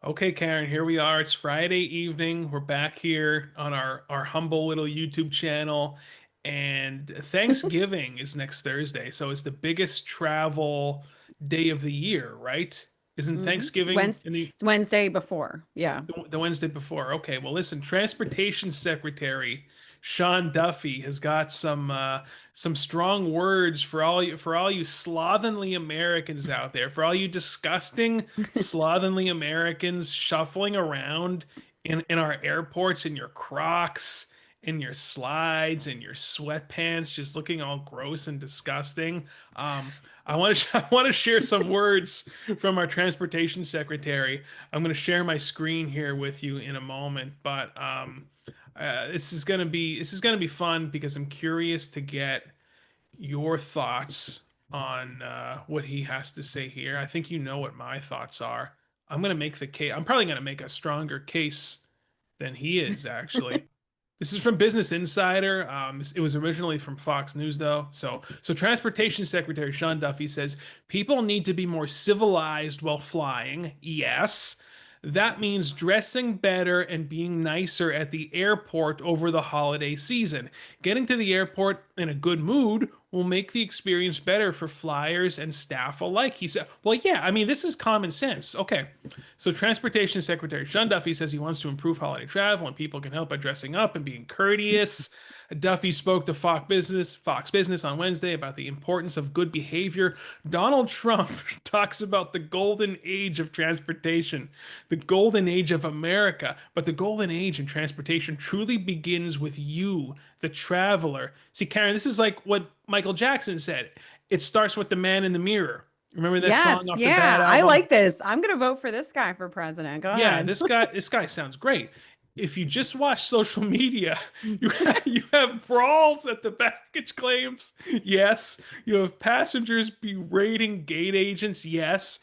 Okay, Karen, here we are. It's Friday evening. We're back here on our humble little YouTube channel, and Thanksgiving is next Thursday, so it's the biggest travel day of the year, right? Isn't Thanksgiving Wednesday, in the it's Wednesday before. Yeah. the Wednesday before? Okay, well, listen, Transportation Secretary Sean Duffy has got some strong words for all you slovenly Americans out there, for all you disgusting slovenly Americans shuffling around in our airports in your Crocs, in your slides, in your sweatpants, just looking all gross and disgusting. I want to I want to share some words from our transportation secretary. I'm going to share my screen here with you in a moment, but this is gonna be fun because I'm curious to get your thoughts on what he has to say here. I think you know what my thoughts are. I'm gonna make the case. I'm probably gonna make a stronger case than he is actually. This is from Business Insider. It was originally from Fox News, though. So Transportation Secretary Sean Duffy says people need to be more civilized while flying. Yes, that means dressing better and being nicer at the airport over the holiday season. Getting to the airport in a good mood will make the experience better for flyers and staff alike. He said, well, yeah, I mean, this is common sense. Okay. So, Transportation Secretary Sean Duffy says he wants to improve holiday travel and people can help by dressing up and being courteous. Duffy spoke to Fox Business on Wednesday about the importance of good behavior. Donald Trump talks about the golden age of transportation, the golden age of America, but the golden age in transportation truly begins with you, the traveler. See, Karen, this is like what Michael Jackson said. It starts with the man in the mirror. Remember that song Yes. off the Bad Yeah. I album? like this. I'm going to vote for this guy for president. Go Yeah, ahead. this guy sounds great. If you just watch social media, you have brawls at the baggage claims. Yes, you have passengers berating gate agents. Yes,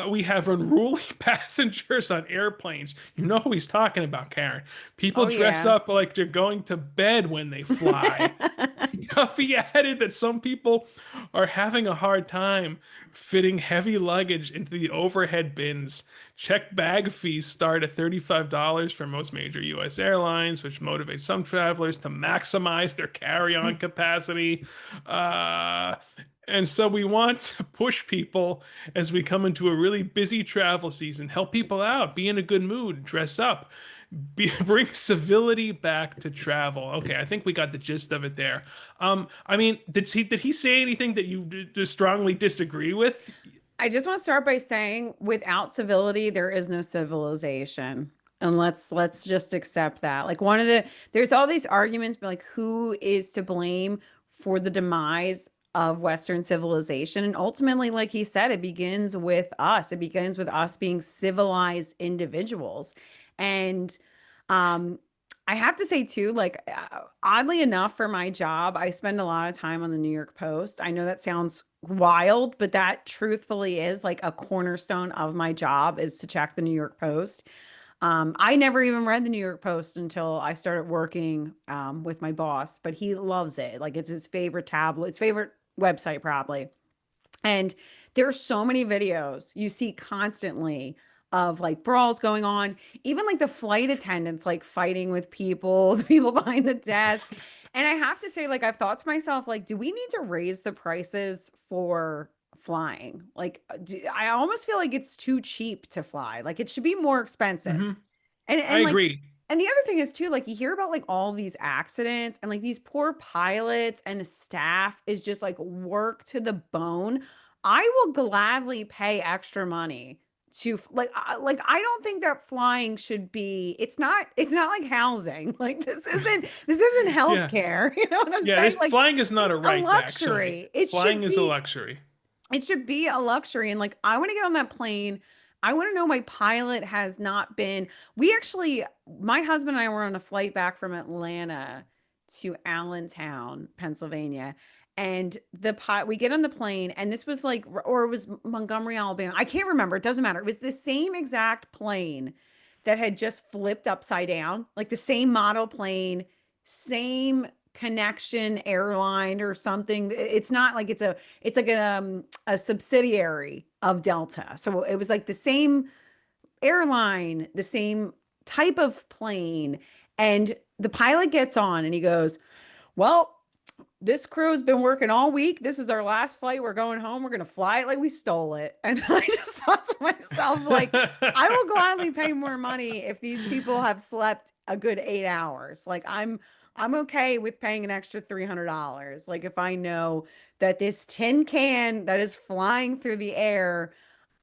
we have unruly passengers on airplanes. You know who he's talking about, Karen. People Oh, dress yeah. up like they're going to bed when they fly. Duffy added that some people are having a hard time fitting heavy luggage into the overhead bins. Checked bag fees start at $35 for most major US airlines, which motivates some travelers to maximize their carry-on capacity. Uh, and so we want to push people as we come into a really busy travel season. Help people out, be in a good mood, dress up, bring civility back to travel. Okay, I think we got the gist of it there. I mean, did he say anything that you strongly disagree with? I just want to start by saying without civility, there is no civilization. And let's just accept that. Like there's all these arguments, but like who is to blame for the demise of Western civilization? And ultimately, like he said, it begins with us. It begins with us being civilized individuals. And um I have to say too, like oddly enough, for my job, I spend a lot of time on the New York Post. I know that sounds wild, but that truthfully is like a cornerstone of my job is to check the New York Post. I never even read the New York Post until I started working with my boss, but he loves it. Like it's his favorite tablet, his favorite website, probably. And there are so many videos you see constantly of like brawls going on, even like the flight attendants like fighting with people, the people behind the desk. And I have to say, like, I've thought to myself, like, do we need to raise the prices for flying? Like, I almost feel like it's too cheap to fly. Like, it should be more expensive. Hmm. I And like, agree. and the other thing is too, like you hear about like all these accidents and like these poor pilots and the staff is just like work to the bone. I will gladly pay extra money to like I don't think that flying should be it's not like housing. Like this isn't Yeah. healthcare. You know what I'm Yeah, saying? this Like flying is not a it's a right, actually. luxury. Flying is a luxury. It should be a luxury. And like, I want to get on that plane. I want to know my pilot has not been. We actually, my husband and I were on a flight back from Atlanta to Allentown, Pennsylvania. And we get on the plane, and this was like, or it was Montgomery, Alabama. I can't remember. It doesn't matter. It was the same exact plane that had just flipped upside down, like the same model plane, same connection airline or something. It's not like it's like a subsidiary of Delta. So it was like the same airline, the same type of plane. And the pilot gets on and he goes, well, this crew has been working all week. This is our last flight. We're going home. We're going to fly it like we stole it. And I just thought to myself, like, I will gladly pay more money if these people have slept a good 8 hours. Like, I'm okay with paying an extra $300. Like, if I know that this tin can that is flying through the air,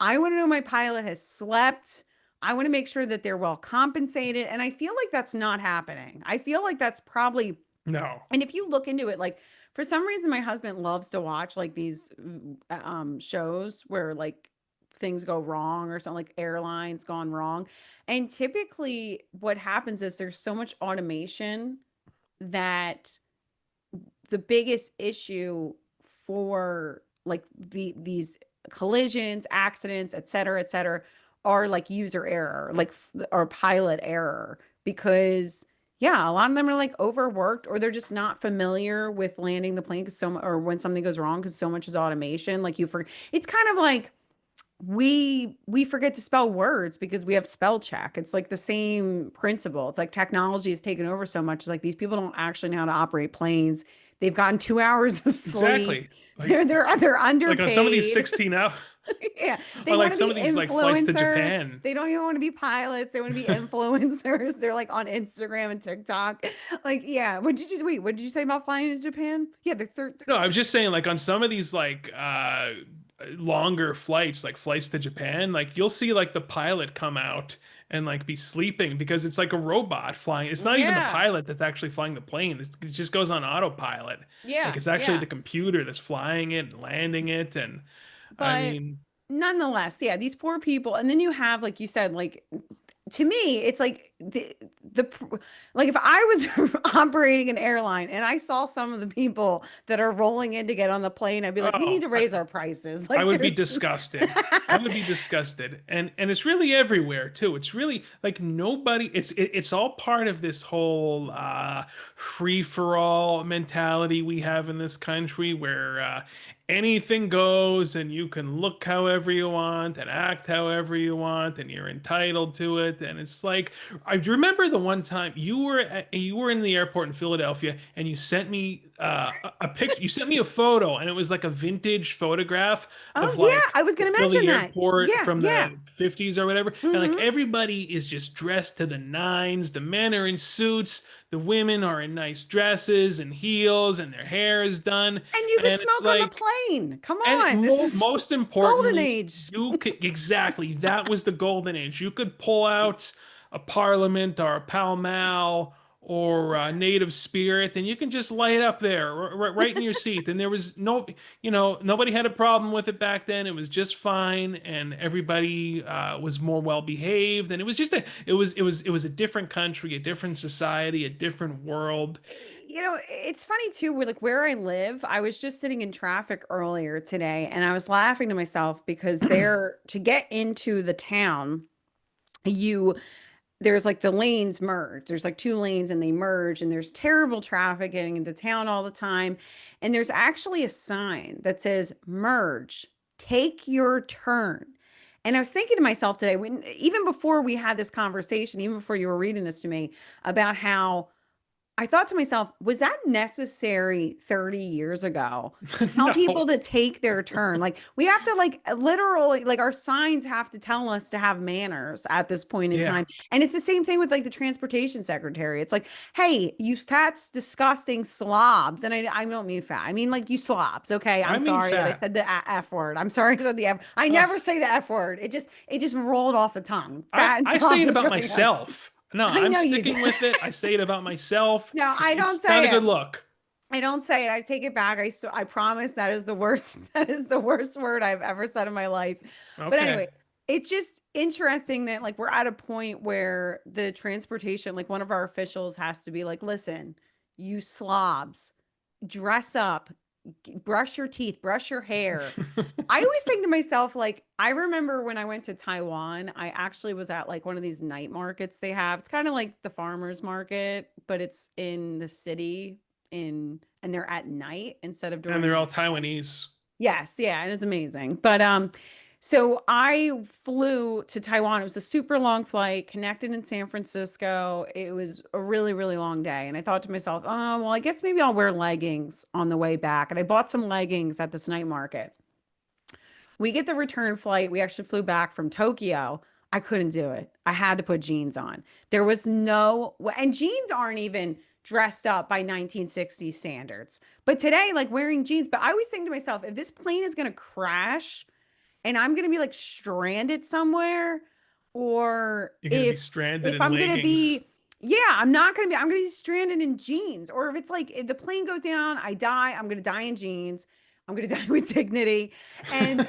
I want to know my pilot has slept. I want to make sure that they're well compensated. And I feel like that's not happening. I feel like that's probably, No. and if you look into it, like for some reason, my husband loves to watch like these shows where like things go wrong or something, like airlines gone wrong. And typically, what happens is there's so much automation that the biggest issue for like these collisions, accidents, et cetera, are like user error, like or pilot error, because yeah, a lot of them are like overworked or they're just not familiar with landing the plane because or when something goes wrong because so much is automation. Like it's kind of like we forget to spell words because we have spell check. It's like the same principle. It's like technology has taken over so much. It's like these people don't actually know how to operate planes. They've gotten 2 hours of sleep. Exactly. Like They're on some of these underpaid. 16 hour Yeah, they on want like to some be of these like flights to influencers. Japan. They don't even want to be pilots. They want to be influencers. They're like on Instagram and TikTok. Like, yeah. What did you say about flying to Japan? Yeah, the third. No, I was just saying, like on some of these like longer flights, like flights to Japan, like you'll see like the pilot come out and like be sleeping because it's like a robot flying. It's not even the Yeah, pilot that's actually flying the plane. It just goes on autopilot. Like yeah, it's actually yeah. the computer that's flying it and landing it. And I But mean, nonetheless, yeah, these poor people. And then you have, like you said, like to me, it's like the like if I was operating an airline and I saw some of the people that are rolling in to get on the plane, I'd be like, we need oh, to raise our prices. I Like would be there's disgusted. I would be disgusted. And it's really everywhere too. It's really like nobody it's all part of this whole free for all mentality we have in this country where anything goes and you can look however you want and act however you want and you're entitled to it. And it's like I remember the one time you were in the airport in Philadelphia and you sent me a picture, you sent me a photo and it was like a vintage photograph oh of yeah, like I was the gonna mention Philly that. airport Yeah, from yeah. the 50s or whatever. And like Hmm. everybody is just dressed to the nines. The men are in suits, the women are in nice dresses and heels, and their hair is done. And you could And it's smoke on the like, plane. Come and on, this is most golden importantly, age. you could exactly that was the golden age. You could pull out a Parliament or a Pall Mall or a Native Spirit, and you can just light it up there, right in your seat. And there was no, nobody had a problem with it back then. It was just fine, and everybody was more well behaved. And it was just it was a different country, a different society, a different world. It's funny too, where I live, I was just sitting in traffic earlier today and I was laughing to myself because there to get into the town, you there's like the lanes merge. There's like two lanes and they merge and there's terrible traffic getting into town all the time. And there's actually a sign that says merge, take your turn. And I was thinking to myself today, even before we had this conversation, even before you were reading this to me, about how I thought to myself, was that necessary 30 years ago to tell No. people to take their turn? Like, we have to, like, literally, like, our signs have to tell us to have manners at this point in Yeah. time. And it's the same thing with, like, the transportation secretary. It's like, hey, you fat, disgusting slobs. And I don't mean fat, I mean, like, you slobs. Okay. I'm I mean sorry that I fat. said the F word. I'm sorry I said the F. I Uh, never say the F word. It just rolled off the tongue. I Fat and I say slob it is about really hard. myself. No, I I'm know you do. sticking with it. I say it about myself. No, I don't It's not a say good it. look. I don't say it. I take it back. I promise that is the worst. That is the worst word I've ever said in my life. But Okay. anyway, it's just interesting that like we're at a point where the transportation, like one of our officials has to be like, listen, you slobs, dress up, brush your teeth, brush your hair. I always think to myself, like, I remember when I went to Taiwan, I actually was at like one of these night markets they have. It's kind of like the farmers market, but it's in the city and they're at night instead of And during they're the all day. Taiwanese. Yes, yeah, and it's amazing. But So I flew to Taiwan. It was a super long flight, connected in San Francisco. It was a really, really long day. And I thought to myself, oh, well, I guess maybe I'll wear leggings on the way back. And I bought some leggings at this night market. We get the return flight. We actually flew back from Tokyo. I couldn't do it. I had to put jeans on. There was no, and jeans aren't even dressed up by 1960s standards. But today, like wearing jeans, but I always think to myself, if this plane is going to crash, and I'm gonna be like stranded somewhere, or You're gonna be if stranded if in I'm gonna leggings. be, yeah, I'm not gonna be, I'm gonna be stranded in jeans. Or if it's like if the plane goes down, I die, I'm gonna die in jeans. I'm gonna die with dignity. And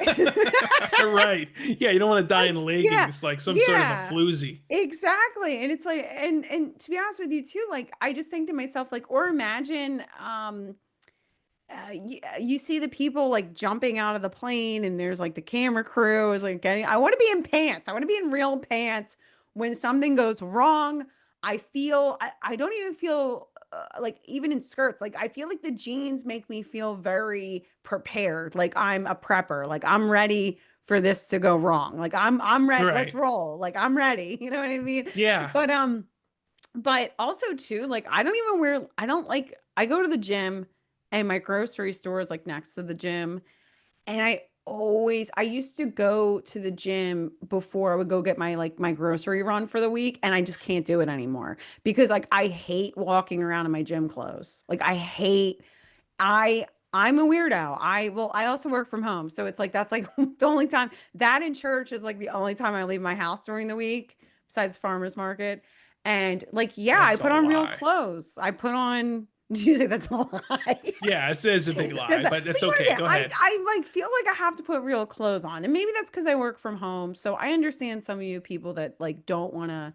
Right. Yeah, you don't want to die in yeah, leggings like some sort of a yeah. floozy. Exactly. And it's like, and to be honest with you too, like I just think to myself, like, or imagine you see the people like jumping out of the plane, and there's like the camera crew is like getting, I want to be in pants. I want to be in real pants when something goes wrong. I don't even feel like even in skirts, like I feel like the jeans make me feel very prepared. Like I'm a prepper. Like I'm ready for this to go wrong. Like I'm ready. Let's Right. roll. Like I'm ready. You know what I mean? Yeah. But also too, like I don't even wear, I don't like, I go to the gym and my grocery store is like next to the gym. And I used to go to the gym before I would go get my like my grocery run for the week. And I just can't do it anymore because like I hate walking around in my gym clothes. Like I hate, I, I'm a weirdo. I also work from home. So it's like, that's like the only time that in church is like the only time I leave my house during the week besides farmer's market. And like, yeah, I That's a put on real lie. clothes. I put on, did you say that's a lie? Yeah, it's a big lie, but But that's you okay. understand, Go ahead. I like feel like I have to put real clothes on. And maybe that's because I work from home. So I understand some of you people that like don't want to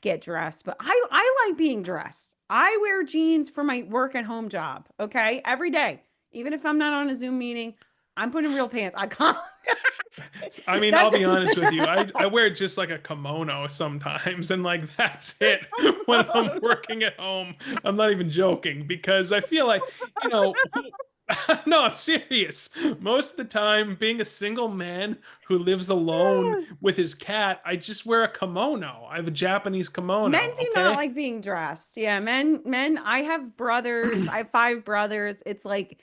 get dressed, but I like being dressed. I wear jeans for my work at home job. Okay. Every day. Even if I'm not on a Zoom meeting, I'm putting real pants. I can't. I mean, I'll That's be honest with you. I wear just like a kimono sometimes, and like that's it when I'm working at home. I'm not even joking because I feel like, no, I'm serious. Most of the time, being a single man who lives alone with his cat, I just wear a kimono. I have a Japanese Men kimono, do not okay? like being dressed. Yeah, men, I have brothers. I have five brothers. It's like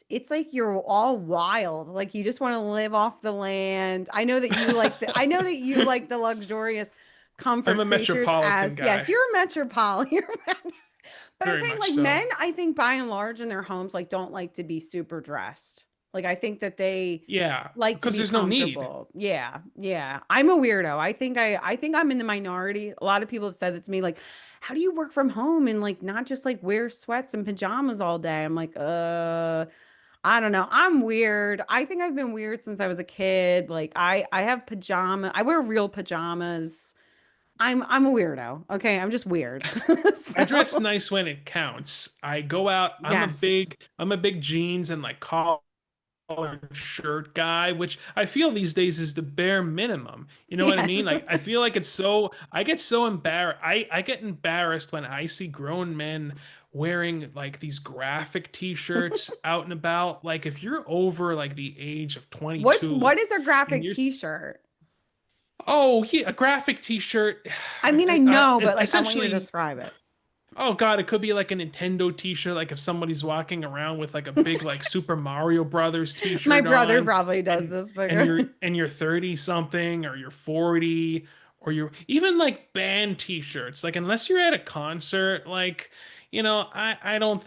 it's like you're all wild. Like you just want to live off the land. I know that you like the luxurious I'm comfort a creatures metropolitan as, yes, guy, you're a metropolitan. But I'm very saying much like so. men, I think by and large in their homes like don't like to be super dressed. Like I think that they Yeah, like to because be there's no need. comfortable. Yeah. Yeah. I'm a weirdo. I think I'm in the minority. A lot of people have said that to me, like, how do you work from home and like not just like wear sweats and pajamas all day? I'm like, I don't know. I'm weird. I think I've been weird since I was a kid. Like I have pajama. I wear real pajamas. I'm a weirdo. Okay. I'm just weird. I dress So nice when it counts. I go out. yes. I'm a big jeans and like collared shirt guy, which I feel these days is the bare minimum. You know what I mean? Yes. Like I feel like I get so embarrassed. I get embarrassed when I see grown men wearing like these graphic t-shirts out and about. Like if you're over like the age of 22 What is a and graphic you're t-shirt? oh yeah, a graphic t-shirt, I mean, I know, but like I want you to essentially. describe it. Oh God, it could be like a Nintendo t-shirt, like if somebody's walking around with like a big like Super Mario Brothers My t-shirt brother on, probably does and this, but you're 30 something or you're 40, or you're even like band t-shirts. Like unless you're at a concert, like I don't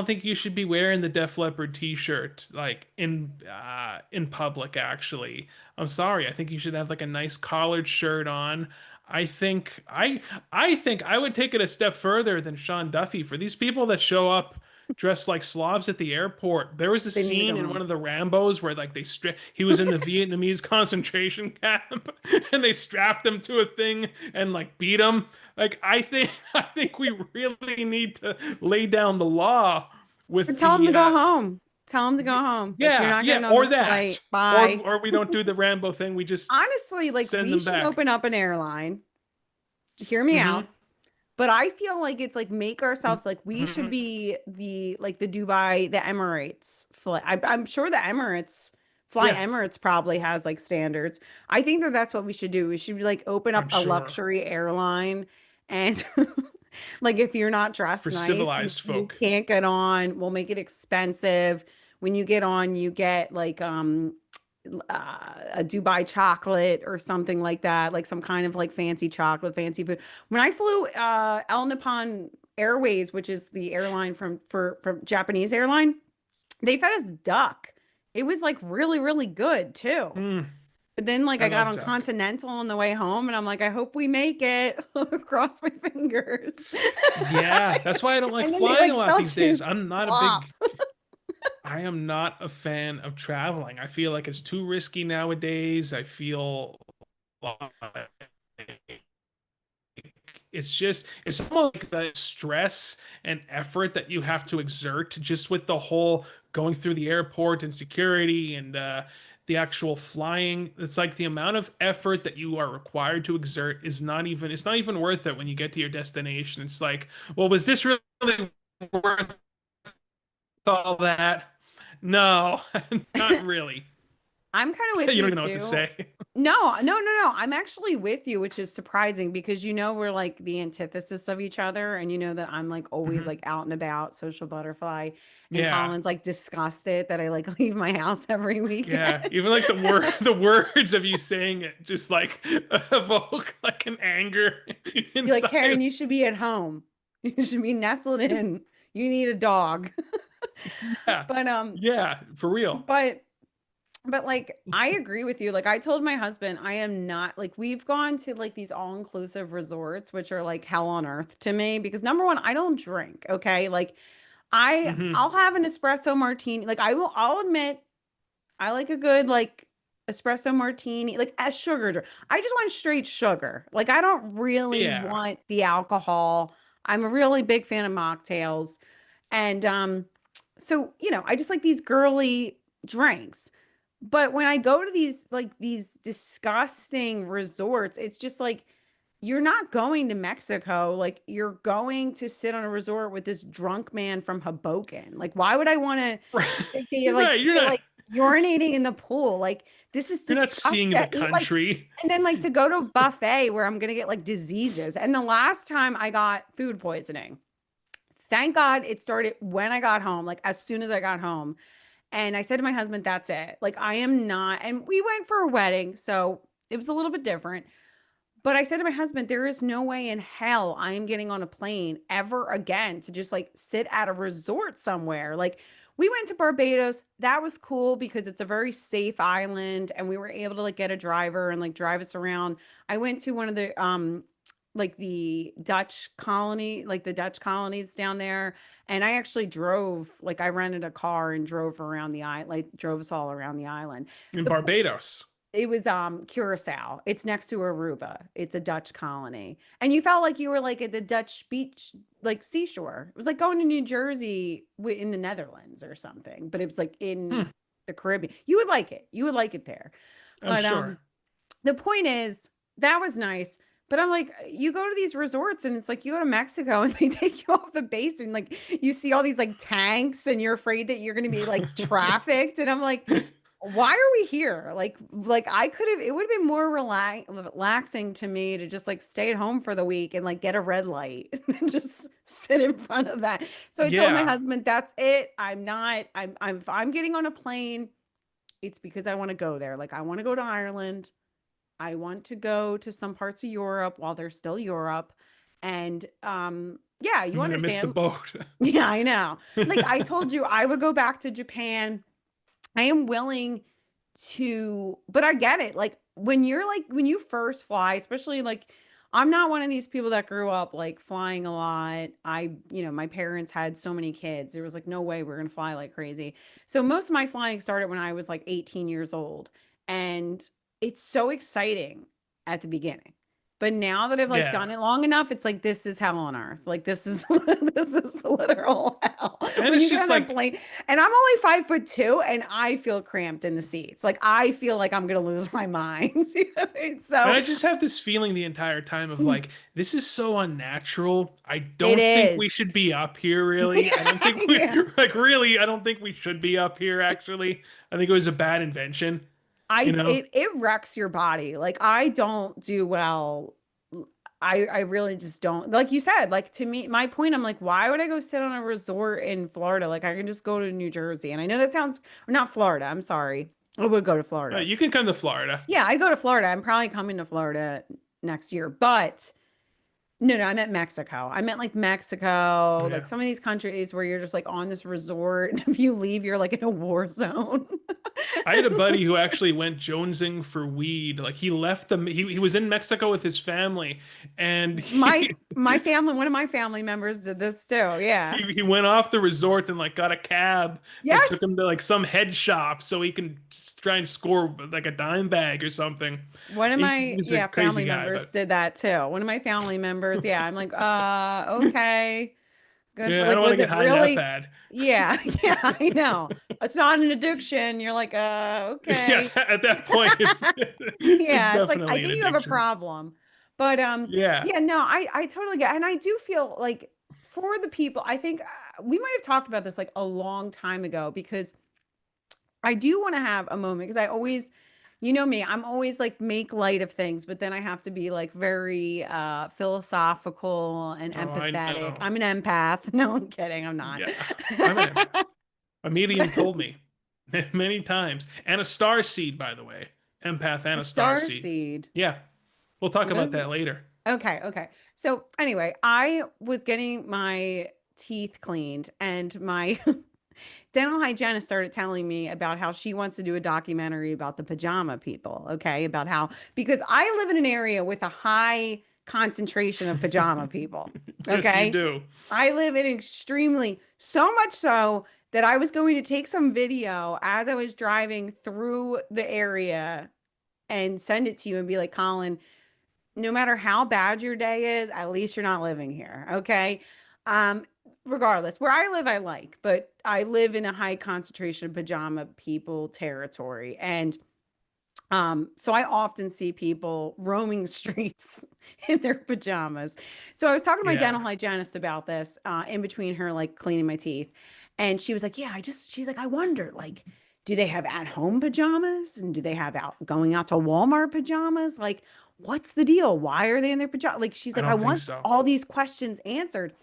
think you should be wearing the Def Leppard t-shirt like in public actually. I'm sorry. I think you should have like a nice collared shirt on. I think I think I would take it a step further than Sean Duffy for these people that show up dressed like slobs at the airport. There was a they need to go scene in one home. of the Rambos where like he was in the Vietnamese concentration camp and they strapped him to a thing and like beat him. Like I think we really need to lay down the law Or with tell him to the go home. Tell him to go y- home. Like you're yeah, not yeah, getting on or this that. flight. Bye. Or we don't do the Rambo thing, we just Honestly, like send we them should back. open up an airline. Hear me Hmm. out. But I feel like it's like make ourselves like we should Hmm. be the like the Dubai, the Emirates flight. I'm sure the Emirates Fly Yeah, Emirates probably has like standards. I think that that's what we should do. We should like open up I'm a sure luxury airline and like if you're not for dressed nice, civilized you folk. can't get on. We'll make it expensive. When you get on, you get like a Dubai chocolate or something like that, like some kind of like fancy chocolate, fancy food. When I flew El Nippon Airways, which is the airline from Japanese airline, they fed us duck. It was like really, really good too. Mm, But then like I I got love on duck. Continental on the way home and I'm like, I hope we make it. Cross my fingers. Yeah, that's why I don't like And then they flying a like lot felt these you days. slop. I am not a fan of traveling. I feel like it's too risky nowadays. I feel like it's almost like the stress and effort that you have to exert just with the whole going through the airport and security and the actual flying. It's like the amount of effort that you are required to exert is not even, it's not even worth it when you get to your destination. It's like, well, was this really worth all that? No, not really. I'm kind of You with don't you even know what to too. say. No. I'm actually with you, which is surprising because you know we're like the antithesis of each other, and you know that I'm like always Mhm. like out and about, social butterfly, and Yeah. Colin's like disgusted that I like leave my house every weekend. Yeah, even like the words of you saying it just like evoke like an anger You're like, inside. Karen, you should be at home. You should be nestled in. You need a dog. Yeah. But Yeah, for real. but But like I agree with you. Like I told my husband, I am not like we've gone to like these all-inclusive resorts, which are like hell on earth to me because number one, I don't drink. Okay. Like Hmm. I'll have an espresso martini. Like I'll admit I like a good like espresso martini, like a sugar drink. I just want straight sugar. Like I don't really Yeah. want the alcohol. I'm a really big fan of mocktails. And so, you know, I just like these girly drinks. But when I go to these like these disgusting resorts, it's just like you're not going to Mexico. Like you're going to sit on a resort with this drunk man from Hoboken. Like why would I want to Right. think that you're Right. like urinating in the pool? Like this is You're not disgusting. seeing the Like country. and then like to go to a buffet where I'm gonna get like diseases. And the last time I got food poisoning, thank God it started when I got home, like as soon as I got home. And I said to my husband, that's it. Like, I am not. And we went for a wedding. So it was a little bit different. But I said to my husband, there is no way in hell I am getting on a plane ever again to just like sit at a resort somewhere. Like, we went to Barbados. That was cool because it's a very safe island and we were able to like get a driver and like drive us around. I went to one of the like the Dutch colony, like the Dutch colonies down there. And I actually drove, like I rented a car and drove around the island, like drove us all around the island. In The po- Barbados. it was Curacao. It's next to Aruba. It's a Dutch colony. And you felt like you were like at the Dutch beach, like seashore. It was like going to New Jersey in the Netherlands or something, but it was like in Hmm, the Caribbean. You would like it. You would like it there. I'm But sure. the point is that was nice. But I'm like, you go to these resorts and it's like you go to Mexico and they take you off the base and like you see all these like tanks and you're afraid that you're going to be like trafficked. And I'm like, why are we here? Like I could have, it would have been more relaxing to me to just like stay at home for the week and like get a red light and just sit in front of that. So I told my Yeah. husband, that's it. If I'm getting on a plane, it's because I want to go there. Like I want to go to Ireland. I want to go to some parts of Europe while they're still Europe. And yeah, you I'm gonna miss the understand. boat. Yeah, I know. Like I told you, I would go back to Japan. I am willing to, but I get it. Like when you first fly, especially like I'm not one of these people that grew up like flying a lot. My parents had so many kids. There was like no way we're going to fly like crazy. So most of my flying started when I was like 18 years old. And it's so exciting at the beginning. But now that I've like Yeah. done it long enough, it's like this is hell on earth. Like this is this is literal hell. And When it's you get just on that like, plane, and I'm only 5'2", and I feel cramped in the seats. Like I feel like I'm gonna lose my mind. You know what I mean? and So I just have this feeling the entire time of like, this is so unnatural. I it don't think we should is. be up here, really. I don't think we Yeah. like really, I don't think we should be up here, actually. I think it was a bad invention, you know? It wrecks your body. Like I don't do well. I really just don't. Like you said, like to me, my point, I'm like, why would I go sit on a resort in Florida? Like I can just go to New Jersey. And I know that sounds, or not Florida, I'm sorry. I would go to Florida. You can come to Florida. Yeah, I go to Florida. I'm probably coming to Florida next year. But no, no, I meant Mexico. I meant like Mexico, like Yeah. some of these countries where you're just like on this resort, and if you leave, you're like in a war zone. I had a buddy who actually went jonesing for weed. Like he left he was in Mexico with his family and My family, one of my family members did this too. Yeah. he went off the resort and like got a cab that took him Yes. to like some head shop so he can try and score like a dime bag or something. One of He my, was a yeah, crazy family guy, members but did that too. One of my family members, yeah, I'm like, okay, good for yeah, I like, don't want to was get it high that really? bad. Yeah, yeah, I know. It's not an addiction. You're like, Yeah, okay. at that point it's Yeah, it's like I definitely an think you have a addiction. problem. But Yeah. yeah, no, I totally get, and I do feel like for the people, I think we might have talked about this like a long time ago because I do want to have a moment because I always, you know me, I'm always like make light of things, but then I have to be like very philosophical and Oh, I empathetic. know. I'm an empath. No, I'm kidding. I'm not. Yeah. I'm an empath. A medium told me many times. And a star seed, by the way. Empath A and a star star seed. seed. Yeah. We'll talk What about is that later. okay, okay. So anyway, I was getting my teeth cleaned and my dental hygienist started telling me about how she wants to do a documentary about the pajama people, okay? About how, because I live in an area with a high concentration of pajama people, Yes, you okay? do. I live in extremely, so much so that I was going to take some video as I was driving through the area and send it to you and be like, Colin, no matter how bad your day is, at least you're not living here. Okay. Um, Regardless, where I live, I like, but I live in a high concentration of pajama people territory. And so I often see people roaming streets in their pajamas. So I was talking to my Yeah. dental hygienist about this in between her like cleaning my teeth. And she was like, yeah, she's like, I wonder, like, do they have at-home pajamas? And do they have out going out to Walmart pajamas? Like, what's the deal? Why are they in their pajamas? Like, she's I like, I don't think want so. all these questions answered.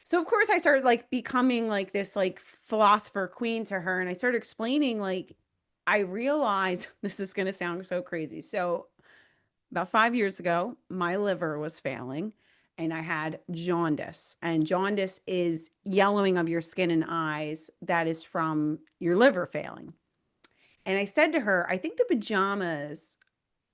So of course I started like becoming like this like philosopher queen to her. And I started explaining like I realize this is gonna sound so crazy. So about 5 years ago, my liver was failing and I had jaundice. And jaundice is yellowing of your skin and eyes that is from your liver failing. And I said to her, I think the pajamas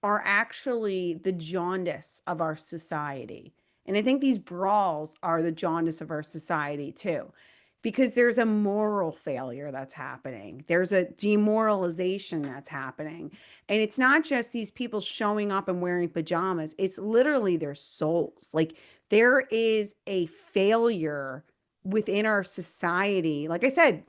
are actually the jaundice of our society. And I think these brawls are the jaundice of our society too, because there's a moral failure that's happening. There's a demoralization that's happening. And it's not just these people showing up and wearing pajamas, it's literally their souls. Like there is a failure within our society. Like I said,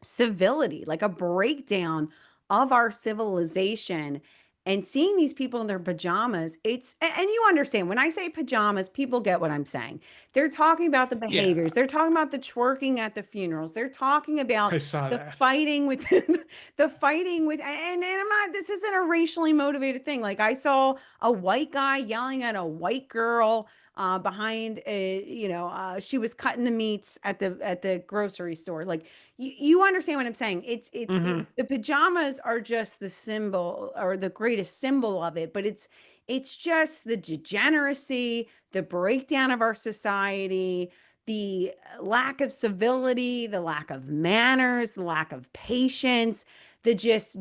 civility, like a breakdown of our civilization. And seeing these people in their pajamas, and you understand when I say pajamas, people get what I'm saying. They're talking about the Yeah. behaviors, they're talking about the twerking at the funerals, they're talking about I saw the that. fighting with the fighting with, and I'm not, this isn't a racially motivated thing. Like I saw a white guy yelling at a white girl behind a, she was cutting the meats at the grocery store. Like you understand what I'm saying. It's Hmm. the pajamas are just the symbol or the greatest symbol of it, but it's just the degeneracy, the breakdown of our society, the lack of civility, the lack of manners, the lack of patience, the just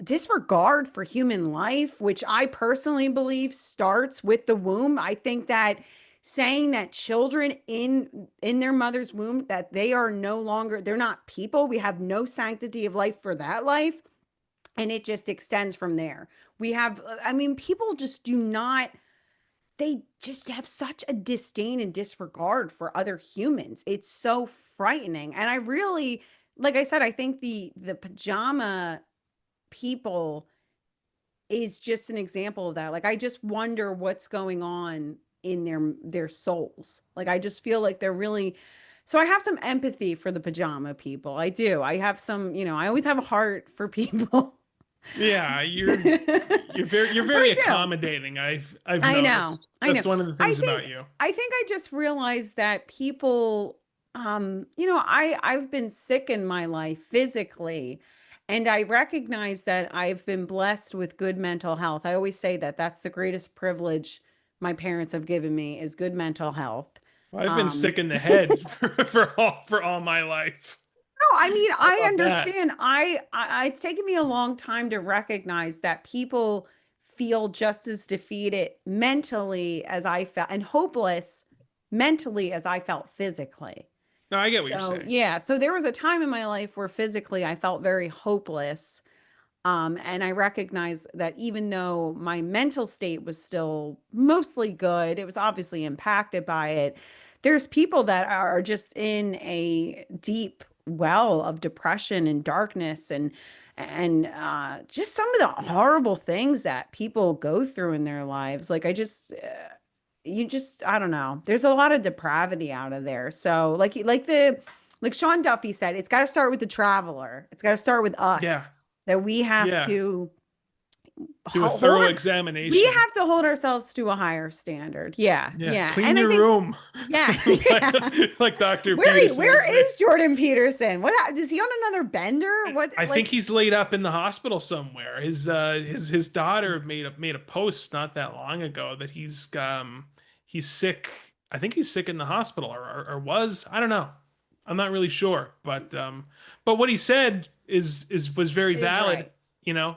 disregard for human life, which I personally believe starts with the womb. I think that saying that children in their mother's womb that they are no longer, they're not people, we have no sanctity of life for that life, and it just extends from there. We have, I mean, people just do not. they just have such a disdain and disregard for other humans. It's so frightening. And I really, like I said, I think the pajama people is just an example of that. Like I just wonder what's going on in their souls. Like I just feel like they're really, so I have some empathy for the pajama people. I do. I have some, I always have a heart for people. Yeah, you're But very I do. accommodating. I've I know. noticed. I know. That's one of the I things about think you. I think I just realized that people I've been sick in my life physically, and I recognize that I've been blessed with good mental health. I always say that that's the greatest privilege my parents have given me is good mental health. I've been Um sick in the head for all my life. No, I mean, How I about that? understand. It's taken me a long time to recognize that people feel just as defeated mentally as I felt and hopeless mentally as I felt physically. No, I get what you're So, saying. yeah, so there was a time in my life where physically I felt very hopeless. And I recognize that even though my mental state was still mostly good, it was obviously impacted by it. There's people that are just in a deep well of depression and darkness and just some of the horrible things that people go through in their lives. Like I don't know. There's a lot of depravity out of there. So like Sean Duffy said, it's got to start with the traveler. It's got to start with Yeah, us that we have yeah. to Do a hold thorough our, we examination. have to hold ourselves to a higher standard. Yeah, Yeah, yeah. clean And I your think, room, yeah, like, yeah. like Dr. Peterson would Where say. is Jordan Peterson? Is he on another bender? What I think like he's laid up in the hospital somewhere. His daughter made a post not that long ago that he's sick. I think he's sick in the hospital or was. I don't know. I'm not really sure, but what he said is was very is valid. right?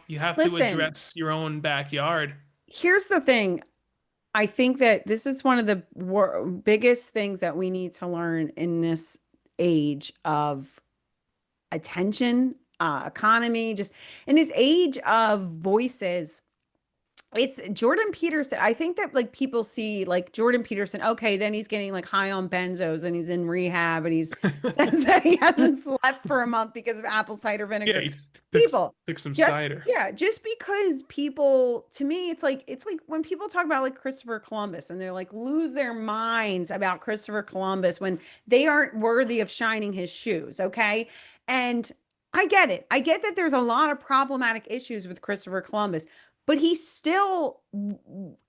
You have to Listen, address your own backyard. here's the thing. I think that this is one of the biggest things that we need to learn in this age of attention, economy, just in this age of voices. It's Jordan Peterson. I think that like people see like Jordan Peterson, okay, then he's getting like high on benzos and he's in rehab and he's says that he hasn't slept for a month because of apple cider Yeah, vinegar. he took People took some just cider. yeah, just because people to me it's like when people talk about like Christopher Columbus and they're like lose their minds about Christopher Columbus when they aren't worthy of shining his shoes, okay? And I get it. I get that there's a lot of problematic issues with Christopher Columbus, but he still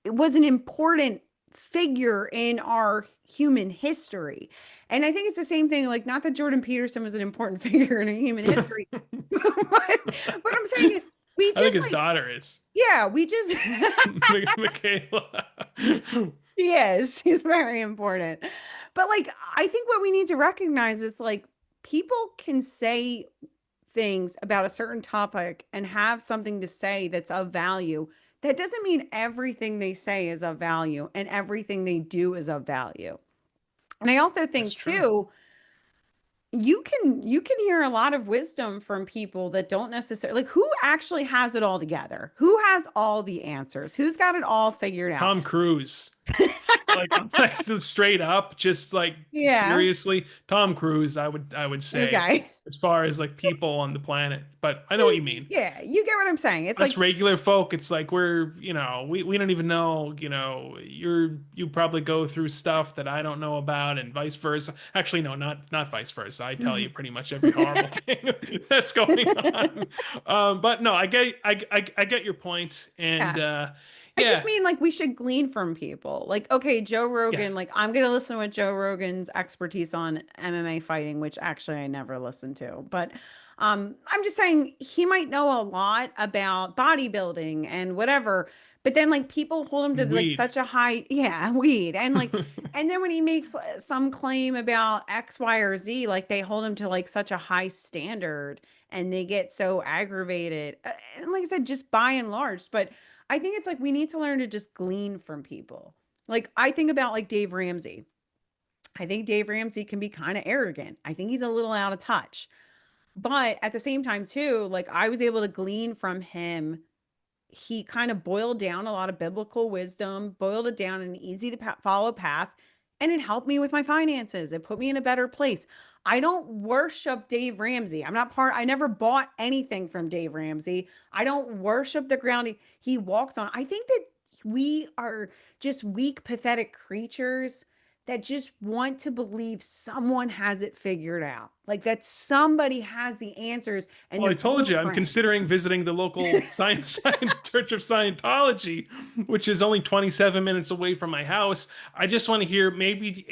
was an important figure in our human history. And I think it's the same thing, like not that Jordan Peterson was an important figure in our human history, but what I'm saying is we I think just his like, daughter is yeah, we just Michaela. she is. She's very important. But like I think what we need to recognize is like people can say things about a certain topic and have something to say that's of value, that doesn't mean everything they say is of value and everything they do is of value. And I also That's think true. too, you can hear a lot of wisdom from people that don't necessarily like who actually has it all together, who has all the answers, who's got it all figured out. Tom Cruise. Like I'm like straight up, just like Yeah. seriously, Tom Cruise, I would say, Okay. as far as like people on the planet. But I know what you mean. Yeah, you get what I'm saying. It's Us like regular folk, it's like we don't even know, you probably go through stuff that I don't know about and vice versa. Actually, no, not vice versa. I tell you pretty much every horrible thing that's going on. But no, I get your point, and yeah. I just yeah, mean like we should glean from people. Like, okay, Joe yeah. Rogan, like I'm gonna listen to Joe Rogan's expertise on MMA fighting, which actually I never listened to. But I'm just saying he might know a lot about bodybuilding and whatever. But then like people hold him to like Weed. such a high, yeah, weed. And then when he makes some claim about X, Y, or Z, like they hold him to like such a high standard and they get so aggravated. And like I said, just by and large, but I think it's like we need to learn to just glean from people. Like I think about like Dave Ramsey. I think Dave Ramsey can be kind of arrogant. I think he's a little out of touch. But at the same time too, like I was able to glean from him he kind of boiled down a lot of biblical wisdom, boiled it down in an easy to follow path, and it helped me with my finances. It put me in a better place. I don't worship Dave Ramsey. I never bought anything from Dave Ramsey. I don't worship the ground he walks on. I think that we are just weak, pathetic creatures that just want to believe someone has it figured out. Like that somebody has the answers and Well, the I told you I'm blueprint. considering visiting the local Church of Scientology, which is only 27 minutes away from my house. I just want to hear maybe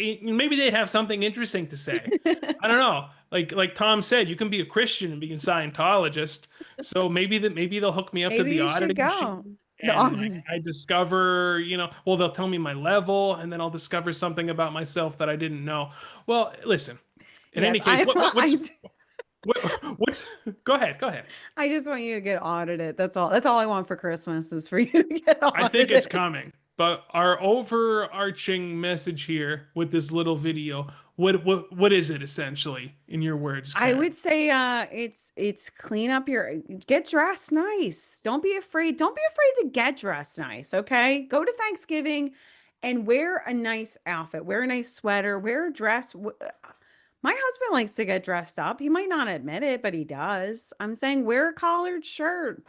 they have something interesting to say. I don't know. Like Tom said, you can be a Christian and be a Scientologist. So maybe they'll hook me up to Maybe the you should auditing go. machine The and auditing. I discover, well, they'll tell me my level and then I'll discover something about myself that I didn't know. Well, listen. In Yes, any case, I what's go ahead, go ahead. I just want you to get audited. That's all. That's all I want for Christmas is for you to get I think it's audited. coming. But our overarching message here with this little video, what is it essentially in your words, I Karen? would say it's clean up your get dressed nice. Don't be afraid. Don't be afraid to get dressed nice, okay? Go to Thanksgiving and wear a nice outfit. Wear a nice sweater, wear a dress. My husband likes to get dressed up. He might not admit it, but he does. I'm saying wear a collared shirt.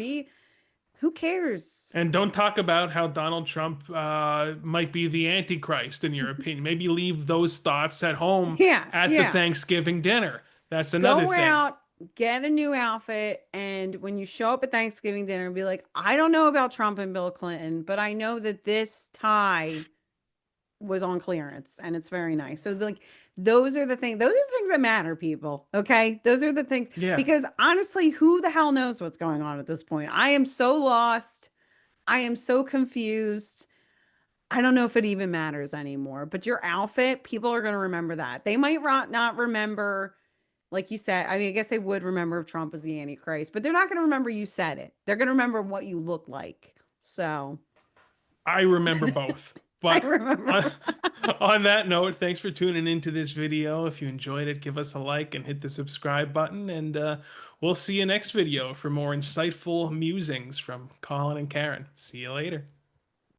Who cares? And don't talk about how Donald Trump might be the Antichrist in your opinion. Maybe leave those thoughts at home Yeah, at the yeah. Thanksgiving dinner. That's another Go thing. out, get a new outfit, and when you show up at Thanksgiving dinner, be like, I don't know about Trump and Bill Clinton, but I know that this tie was on clearance and it's very nice. So like those are the things that matter, people. Okay. Those are the things Yeah. because honestly, who the hell knows what's going on at this point? I am so lost. I am so confused. I don't know if it even matters anymore, but your outfit, people are going to remember that. They might not remember, like you said. I mean, I guess they would remember if Trump was the Antichrist, but they're not going to remember you said it. They're going to remember what you look like. So I remember both. I But remember. on, on that note, thanks for tuning into this video. If you enjoyed it, give us a like and hit the subscribe button. And we'll see you next video for more insightful musings from Colin and Karen. See you later.